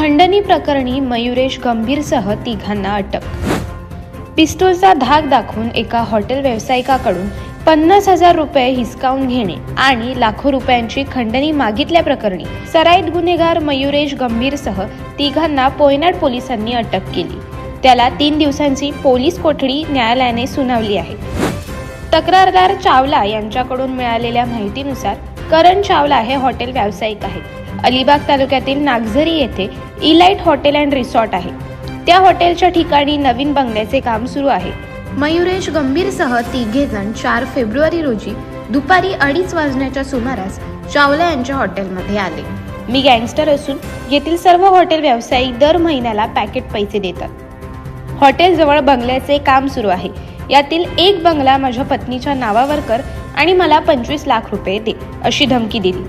खंडणी प्रकरणी मयुरेश गंभीरसह तिघांना अटक। पिस्तूलचा धाक दाखवून एका हॉटेल व्यावसायिकाकडून 50,000 रुपये हिसकावून घेणे आणि लाखो रुपयांची खंडणी मागितल्याप्रकरणी सराईत गुन्हेगार मयुरेश गंभीरसह तिघांना पोयनाड पोलिसांनी अटक केली। त्याला 3 दिवसांची पोलीस कोठडी न्यायालयाने सुनावली आहे। तक्रारदार चावला यांच्याकडून मिळालेल्या माहितीनुसार करण चावला हे हॉटेल व्यावसायिक आहेत। अलिबाग तालुक्यातील नागझरी येथे इलाइट हॉटेल अँड रिसॉर्ट आहे। त्या हॉटेलच्या ठिकाणी नवीन बंगल्याचे काम सुरू आहे। मयुरेश गंभीरसह तिघेजण 4 फेब्रुवारी रोजी दुपारी 2:30 वाजण्याच्या सुमारास चावला यांच्या हॉटेलमध्ये आले। मी गँगस्टर असून येथील सर्व हॉटेल व्यावसायिक दर महिन्याला पॅकेट पैसे देतात। हॉटेल जवळ बंगल्याचे काम सुरू आहे। यातील एक बंगला माझ्या पत्नीच्या नावावर कर आणि मला 25 लाख रुपये दे अशी धमकी दिली।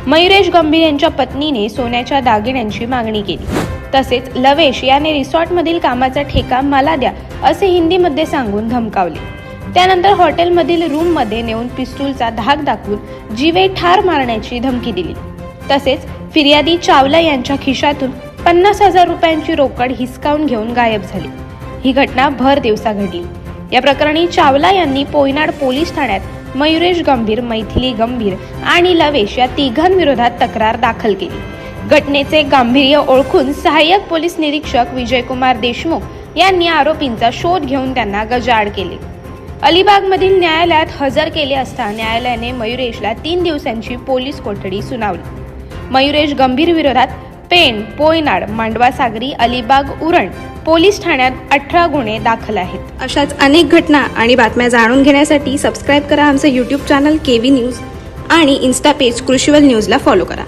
मयुरेश गंभीर यांच्या पत्नीने सोन्याच्या दागिन्यांची मागणी केली। तसेच लवेश याने रिसॉर्टमधील कामाचा ठेका मला द्या असे हिंदीमध्ये सांगून धमकावले। त्यानंतर हॉटेलमधील रूममध्ये नेऊन पिस्तूलचा धाक दाखवून जीवे ठार मारण्याची धमकी दिली। तसेच फिर्यादी चावला यांच्या खिशातून 50,000 रुपयांची रोकड हिसकावून घेऊन गायब झाली। ही घटना भर दिवसा घडली। या प्रकरणी चावला यांनी पोयनाड पोलीस ठाण्यात मयुरेश गंभीर, मैथिली गंभीर आणि लवेश या तिघांविरोधात तक्रार दाखल केली। घटनेचे गांभीर्य ओळखून सहाय्यक पोलीस निरीक्षक विजयकुमार देशमुख यांनी आरोपींचा शोध घेऊन त्यांना गजाआड केले। अलिबागमधील न्यायालयात हजर केले असता न्यायालयाने मयुरेशला 3 दिवसांची पोलीस कोठडी सुनावली। मयुरेश गंभीर विरोधात पेण, पोयनाड, मांडवा सागरी, अलिबाग, उरण पोलीस ठाण्यात 18 गुन्हे दाखल आहेत। अशाच अनेक घटना आणि बातम्या जाणून घेण्यासाठी सबस्क्राईब करा आमचे YouTube चॅनल केवी न्यूज आणि इन्स्टा पेज कृषीवल न्यूजला फॉलो करा।